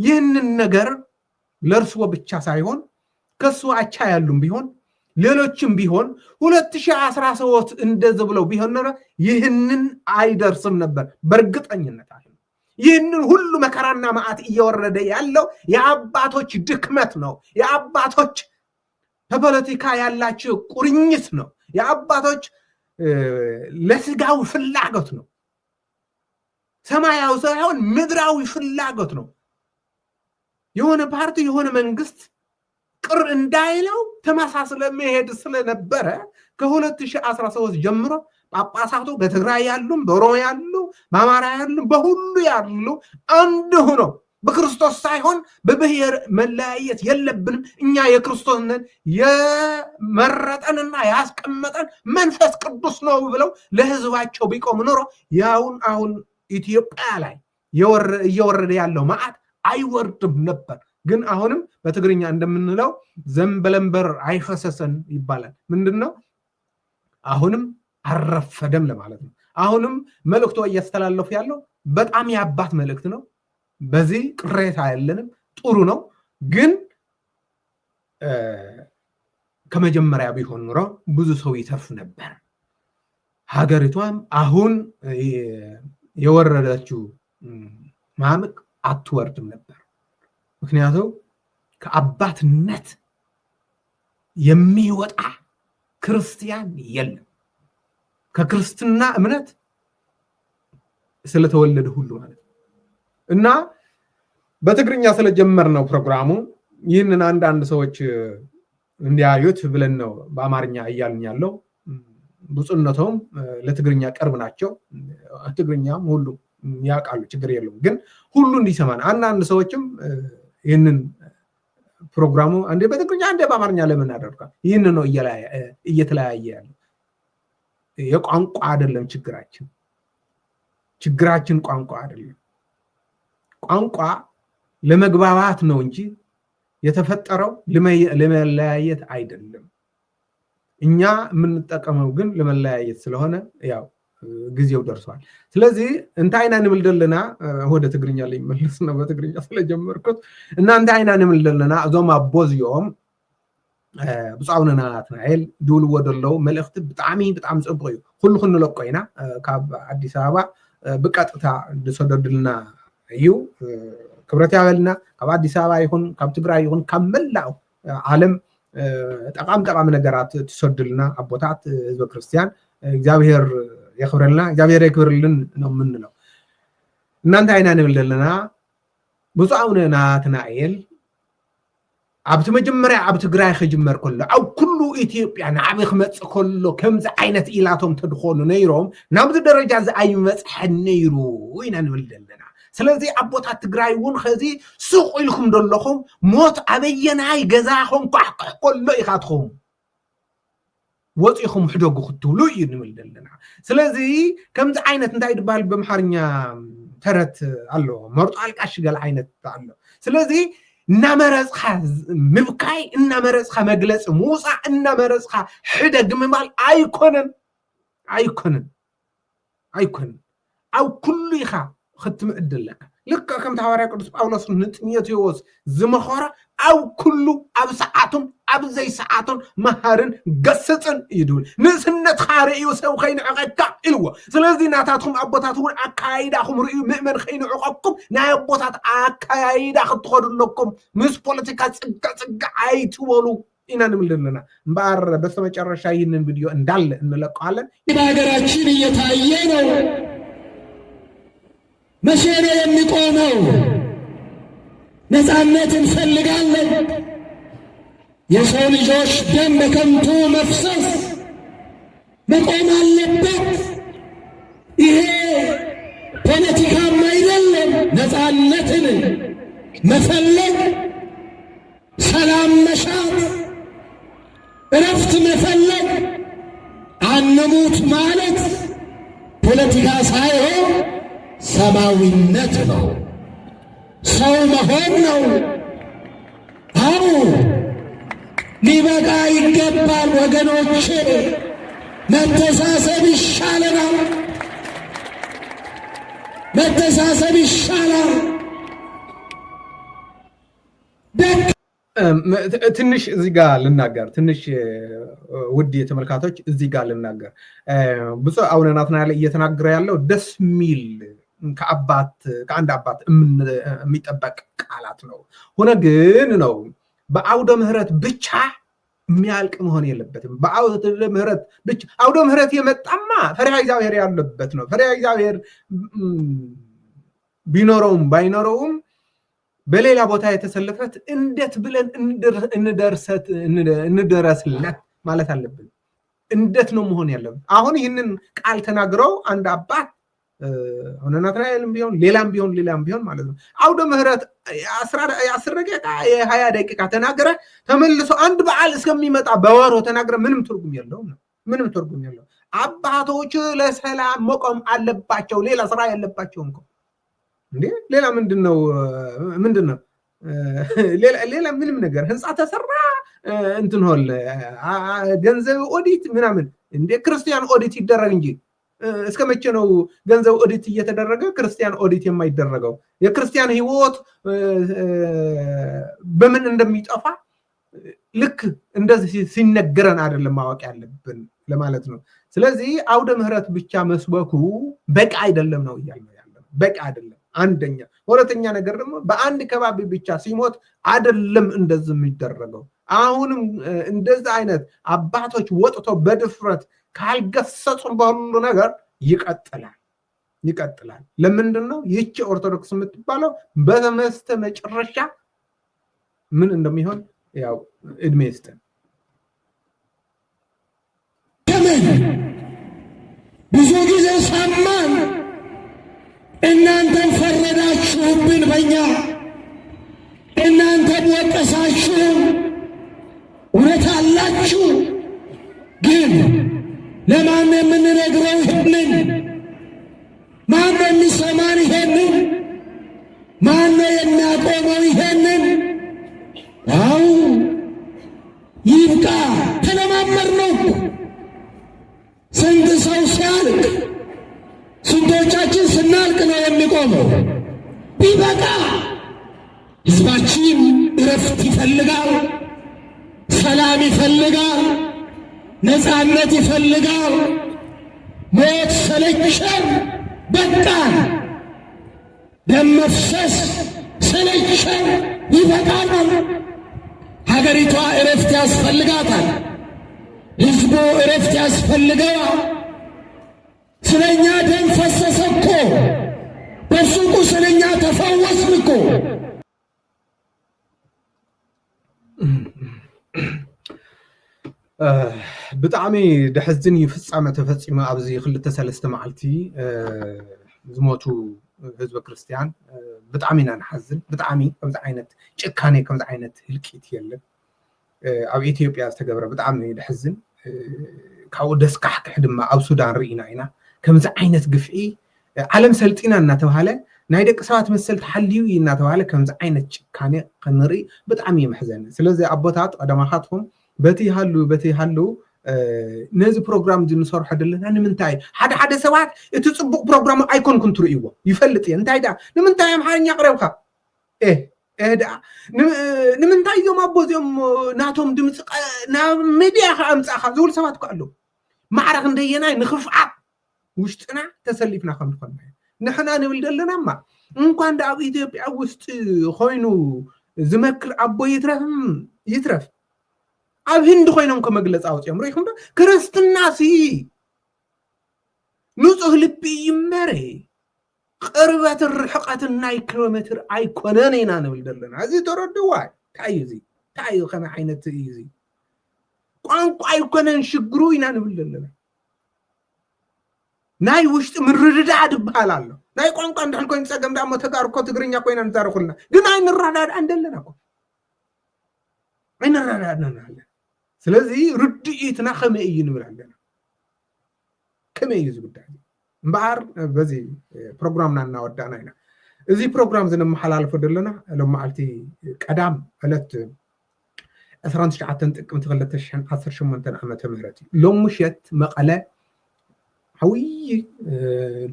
ይህንን ነገር ለእርስዎ ብቻ ሳይሆን ከሱ አቻ ያሉም ቢሆን ሌሎችም ቢሆን 2013 እንደዚህ ብለው ቢሆን ነበር ይህንን አይደርስም ነበር በእርግጠኝነት አይደል ይህንን ሁሉ መከራና ማአት እየወረደ ያለው የአባቶች ድክመት ነው የአባቶች ተፖለቲካ ያላቸው ቁርኝት ነው የአባቶች ለስጋው ፍላጎት ነው ሰማያዊ ሳይሆን ምድራዊ ፍላጎት ነው የሆነ ፓርቲ የሆነ መንግስት ቅር እንዳይለው ተማሳስለ መሄድ ስለነበረ ከ2013 ጀምሮ ጳጳሳቱ በትግራይ ያሉም በኦሮሚያ ያሉ በአማራ ያሉ በሁሉ ያሉ አንድ ሆኖ በክርስቶስ ሳይሆን በብሔር መለያየት የለብንም እኛ የክርስቶስ ነን የመረጠንና ያስቀመጠን መንፈስ ቅዱስ ነው ብለው ለህዝባቸው ቢቆም ኖሮ ያውን አሁን ኢትዮጵያ ላይ እየወረደ ያለው ማዕት አይወርድም ነበር ግን አሁንም በትግርኛ እንደምንለው ዘንበለንበር አይፈሰሰን ይባላል። ምንድነው አሁንም አረፈደም ለማለት ነው። አሁንም መልእክቱ እያስተላለፉ ያለው በጣም ያባት መልእክት ነው። በዚህ ቅሬታ የለንም፣ ጥሩ ነው። ግን ከመጀመሪያ ቢሆን ኑሮ ብዙ ሰው ይተርፍ ነበር። ሀገሪቷም አሁን የወረደችው ማምቅ አትወርድም ነበር። ምክንያቱም ከአባትነት የሚወጣ ክርስቲያን የለም። ከክርስትና እምነት ስለተወለደ ሁሉ ማለት ነው። እና በትግርኛ ስለጀመርነው ፕሮግራሙ ይህንን አንዳንድ ሰዎች እንዲያዩት ብለን ነው በአማርኛ እያልን ያለው። ብፁዕነቶም ለትግርኛ ቅርብ ናቸው። ትግርኛም ሁሉ ያውቃሉ፣ ችግር የለውም። ግን ሁሉ እንዲሰማን አንዳንድ ሰዎችም ይህንን ፕሮግራሙ አንዴ በትግርኛ አንዴ በአማርኛ ለምን አደርጋል? ይህን ነው እየተለያየ ያለው። የቋንቋ አይደለም ችግራችን። ችግራችን ቋንቋ አይደለም። ቋንቋ ለመግባባት ነው እንጂ የተፈጠረው ለመለያየት አይደለም። እኛ የምንጠቀመው ግን ለመለያየት ስለሆነ ያው ጊዜው ደርሷል። ስለዚህ እንታይና ንምልደልና ወደ ትግርኛ ላይ መልስ ነው በትግርኛ ስለጀመርኩት እና እንታይና ንምልደልና እዞም አቦዚኦም ብጻውና ናትናኤል ድውልዎ ደለው መልእክት ብጣዕሚ ጽቡቅ እዩ። ኩሉ ክንለቆ ኢና ካብ አዲስ አበባ ብቀጥታ ዝሰደድልና እዩ። ክብረት ያበልና ካብ አዲስ አበባ ይሁን ካብ ትግራይ ይሁን ካብ መላው ዓለም ጠቃሚ ነገራት ትሰድልና አቦታት ህዝበ ክርስቲያን እግዚአብሔር ያክብረልና እግዚአብሔር ያክብርልን ነው የምንለው። እናንተ አይና ንብልልና ብጻውና ናትናኤል ኣብቲ መጀመርያ ኣብ ትግራይ ክጅመር ከሎ ኣብ ኩሉ ኢትዮጵያ ንዓበይ ክመፅእ ከሎ ከምዚ ዓይነት ኢላቶም ተድኾኑ ነይሮም ናብዚ ደረጃ ዝኣይመፅሐን ነይሩ ኢና ንብል ዘለና። ስለዚ ኣቦታት ትግራይ እውን ከዚ ስቕ ኢልኩም ደለኹም ሞት ኣበየናይ ገዛኹም ኳሕኳሕ ከሎ ኢኻትኹም ወፂኹም ሕደጉ ክትብሉ እዩ ንብል ዘለና። ስለዚ ከምዚ ዓይነት እንታይ ድባል በምሓርኛ ተረት ኣሎ፣ መርጦ ኣልቃሽ ገል ዓይነት ኣሎ። ስለዚ እናመረፅካ ምብካይ እናመረፅካ መግለፂ ምውፃእ እናመረፅካ ሕደግ ምባል ኣይኮነን ኣብ ኩሉ ኢኻ ክትምዕድ ኣለካ። ልክ ከምቲ ሐዋርያ ቅዱስ ጳውሎስ ንጢሞቴዎስ ዝመኸረ ኣብ ኩሉ ኣብ ሰዓቱን ኣብ ዘይሰዓቱን መሃርን ገስፅን እዩ ድብል። ንእስነትካ ርእዩ ሰብ ከይንዕቐካ ኢልዎ። ስለዚ ናታትኩም ኣቦታት እውን ኣካያይዳኩም ርእዩ ምእመን ከይንዕቐኩም ናይ ኣቦታት ኣካያይዳ ክትኸዱ ኣለኩም። ምስ ፖለቲካ ፅጋ ኣይትበሉ ኢና ንብል ዘለና እምበር በስተመጨረሻ ይህንን ቪድዮ እንዳለ እንለቀዋለን። በሀገራችን እየታየ ነው። መቼ ነው የሚቆመው? ነፃነት እንፈልጋለን። የሰው ልጆች ደም በከንቱ መፍሰስ መቆም አለበት። ይሄ ፖለቲካም አይደለም። ነፃነትን መፈለግ፣ ሰላም መሻት፣ እረፍት መፈለግ፣ አንሙት ማለት ፖለቲካ ሳይሆን ሰማዊነት ነው፣ ሰው መሆን ነው። አዎ ሊበቃ ይገባል ወገኖቼ፣ መተሳሰብ ይሻለናል፣ መተሳሰብ ይሻላል። ትንሽ እዚህ ጋር ልናገር፣ ትንሽ ውድ የተመልካቶች እዚህ ጋር ልናገር። ብፁዕ አቡነ ናትናኤል እየተናገረ ያለው ደስ ሚል ከአንድ አባት የሚጠበቅ ቃላት ነው። ሆነ ግን ነው በአውደ ምህረት ብቻ የሚያልቅ መሆን የለበትም። በአውደ ምህረት ብቻ አውደ ምህረት የመጣማ ፈሪሃ እግዚአብሔር ያለበት ነው። ፈሪሃ እግዚአብሔር ቢኖረውም ባይኖረውም በሌላ ቦታ የተሰለፈት እንዴት ብለን እንደረስለት ማለት አለብን። እንዴት ነው መሆን ያለበት? አሁን ይህንን ቃል ተናግረው አንድ አባት አቡነ ናትናኤልም ቢሆን ሌላም ቢሆን ማለት ነው አውደ ምህረት 10 ደቂቃ የ20 ደቂቃ ተናገረ ተመልሶ አንድ በዓል እስከሚመጣ በወሮ ተናገረ። ምንም ትርጉም የለውም። አባቶች ለሰላም መቆም አለባቸው። ሌላ ስራ ያለባቸው እንዴ ሌላ ምንድነው? ሌላ ምንም ነገር ህንፃ ተሰራ እንትን ሆል ገንዘብ ኦዲት ምናምን እንደ ክርስቲያን ኦዲት ይደረግ እንጂ እስከ መቼ ነው ገንዘብ ኦዲት እየተደረገ ክርስቲያን ኦዲት የማይደረገው? የክርስቲያን ህይወት በምን እንደሚጠፋ ልክ እንደዚህ ሲነገረን አይደለም ማወቅ ያለብን ለማለት ነው። ስለዚህ አውደ ምህረት ብቻ መስበኩ በቂ አይደለም ነው እያልነው ያለው። በቂ አይደለም። አንደኛ። ሁለተኛ ነገር ደግሞ በአንድ ከባቢ ብቻ ሲሞት አይደለም እንደዚህ የሚደረገው። አሁንም እንደዚህ አይነት አባቶች ወጥቶ በድፍረት ካልገሰጹን በሁሉ ነገር ይቀጥላል። ለምንድን ነው ይህች ኦርቶዶክስ የምትባለው በመስተ መጨረሻ ምን እንደሚሆን ያው እድሜ ይስጠን። ብዙ ጊዜ ሰማን፣ እናንተም ፈረዳችሁብን በእኛ፣ እናንተም ወቀሳችሁ፣ እውነት አላችሁ። ግን ለማን የምንነግረው ይሄንን? ማን ነው የሚሰማን ይሄንን? ማን ነው የሚያቆመው ይሄንን? አው ይብቃ፣ ተለማመር ነው። ስንት ሰው ሲያልቅ፣ ስንቶቻችን ስናልቅ ነው የሚቆመው? ቢበቃ። ህዝባችን እረፍት ይፈልጋል፣ ሰላም ይፈልጋል፣ ነፃነት ይፈልጋል። ሞት ሰለቸን፣ በቃን። ደም መፍሰስ ሰለቸን፣ ይበቃናል። ሀገሪቷ እረፍት ያስፈልጋታል። ህዝቡ እረፍት ያስፈልገዋል። ስለኛ ደም ፈሰሰ እኮ፣ በሱቁ ስለኛ ተፈወስን እኮ። ብጣዕሚ ድሕዝን ፍጻመ ተፈፂሙ ኣብዚ 2-3 መዓልቲ ዝሞቱ ህዝበ ክርስቲያን ብጣዕሚ ኢና ንሓዝን። ብጣዕሚ ከምዚ ዓይነት ጭካኔ ከምዚ ዓይነት ህልቂት የለን ኣብ ኢትዮጵያ ዝተገብረ ብጣዕሚ ድሕዝን። ካብኡ ደስካሕክሕ ድማ ኣብ ሱዳን ርኢና ኢና ከምዚ ዓይነት ግፍዒ ዓለም ሰልጢና እናተባሃለ ናይ ደቂ ሰባት መሰልቲ ሓልዩ እናተባሃለ ከምዚ ዓይነት ጭካኔ ክንርኢ ብጣዕሚ የመሕዘኒ። ስለዚ ኣቦታት ቀዳማኻትኩም በቲ ሃሉ ነዚ ፕሮግራም ዝንሰርሖ ዘለና ንምንታይ ሓደ ሰባት እቲ ፅቡቅ ፕሮግራም ኣይኮንኩን ትርእይዎ ይፈልጥ እየ። እንታይ ዳ ንምንታይ ኣምሓርኛ ቅረብካ ዳ ንምንታይ እዞም ኣቦ እዚኦም ናቶም ድምፂ ናብ ሚድያ ኣምፃእካ ዝብሉ ሰባት እኮ ኣለዉ። ማዕረግ እንደየናይ ንክፍዓት ውሽጥና ተሰሊፍና ከም ንኮን ንሕና ንብል ዘለና እንኳን ዳ ኣብ ኢትዮጵያ ውስጥ ኮይኑ ዝመክር ኣቦ ይትረፍ ኣብ ህንዲ ኮይኖም ከመግለፅ ኣውፅኦም ርኢኹም ዶ? ክርስትና ሲ ንፁህ ልቢ ይመረ ቅርበት ርሕቀት ናይ ኪሎ ሜትር ኣይኮነን ኢና ንብል ዘለና። እዚ ተረድዋ እንታይ እዩ? እንታይ እዩ? ከመይ ዓይነት እዩ? እዚ ቋንቋ ኣይኮነን ሽግሩ ኢና ንብል ዘለና። ናይ ውሽጢ ምርድዳእ ድበሃል ኣሎ። ናይ ቋንቋ እንድሕር ኮይኑ ፀገም ዳ እሞ ተጋሩ እኮ ትግርኛ ኮይና ንዛረኹልና ግን ኣይንረዳድኣን ዘለና እኮ ኣይንረዳድኣን ኣለና። ስለዚ ርድኢትና ከመይ እዩ ንብል ኣለና። ከመይ እዩ ዝጉዳይ እምበኣር በዚ ፕሮግራምና እናወዳእና ኢና። እዚ ፕሮግራም ዝነመሓላልፎ ዘለና ሎም መዓልቲ ቀዳም ዕለት 19 ጥቅምቲ 2018 ዓመተ ምህረት እዩ። ሎም ምሸት መቐለ ዓብይ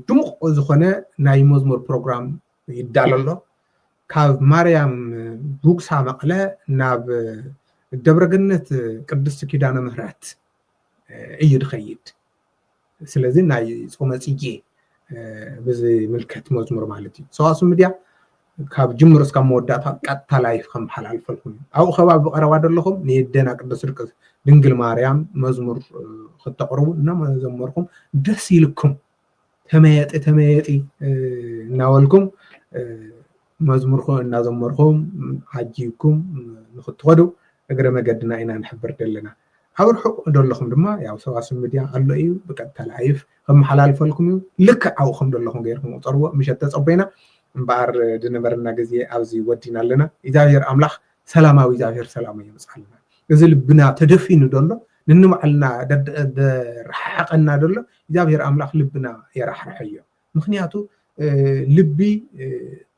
ድሙቕ ዝኾነ ናይ መዝሙር ፕሮግራም ይዳለሎ። ካብ ማርያም ጉግሳ መቐለ ናብ ደብረገነት ቅድስቲ ኪዳነ ምህረት እዩ ድኸይድ። ስለዚ ናይ ጾመ ጽጌ ብዝምልከት መዝሙር ማለት እዩ። ሰዋስው ሚድያ ካብ ጅምሮ እስካብ መወዳእታ ቀጥታ ላይፍ ከመሓላልፈልኩም ኣብኡ ከባቢ ብቐረባ ዘለኹም ንየደና ቅዱስ ርግፅ ድንግል ማርያም መዝሙር ክተቕርቡ እናዘመርኩም ደስ ይልኩም። ተመየጢ እናበልኩም መዝሙርኩም እናዘመርኩም ዓጂብኩም ንክትኸዱ እግረ መገድና ኢና ንሕብር ዘለና። ኣብ ርሑቕ ደለኹም ድማ ያው ሰዋስው ሚድያ ኣሎ እዩ ብቀጥታ ላይፍ ከመሓላልፈልኩም እዩ። ልክዕ ኣብኡኹም ደለኹም ገይርኩም ቁጠርዎ። ምሸት ተፀበይና እምበኣር ድነበረና ግዜ ኣብዚ ወዲና ኣለና። እግዚኣብሔር ኣምላኽ ሰላማዊ እግዚኣብሔር ሰላም የምፅኣልና። እዚ ልብና ተደፊኑ ደሎ ንንባዕልና ረሓቐና ደሎ እግዚኣብሔር ኣምላኽ ልብና የራሕርሕ እዩ። ምክንያቱ ልቢ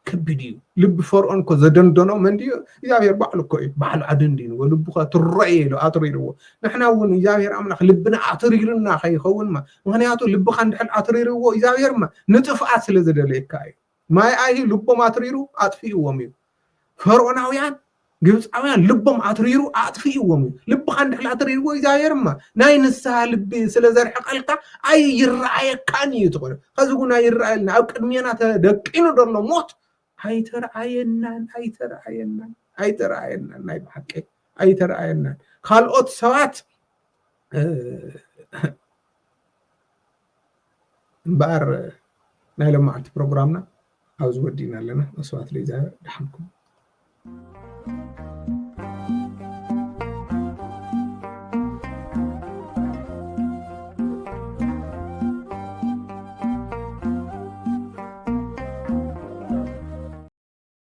كبديو لب فرعون كو زدندنو من دي إذا بعلو كوي بعلو عدندين ولبخا ترعي له أطريرو نحنا ون إذا أملاخ لبنا أطريرنا خي خون ما مهنياتو لبخا ندحل أطريرو إذا ما نتفع سلزدلك كاي ما أي لب ما أطريرو أطفيه وميو فرعوناويان ግብፃውያን ልቦም አትሪሩ አጥፊእዎም ልብኻ እንድሕል አትሪርዎ ይዛየርማ ናይ ንስሓ ልቢ ስለ ዘርሕቐልካ ኣይ ይረኣየካን እዩ ትኾነ ከዚ እውን ኣይረኣየልና ኣብ ቅድሜና ተደቂኑ ደሎ ሞት ኣይተረኣየናን ናይ ብሓቂ ኣይተረኣየናን ካልኦት ሰባት እምበኣር ናይ ሎማዓልቲ ፕሮግራምና ኣብዚ ወዲእና ኣለና መስዋዕት ለይዛየር ድሓንኩም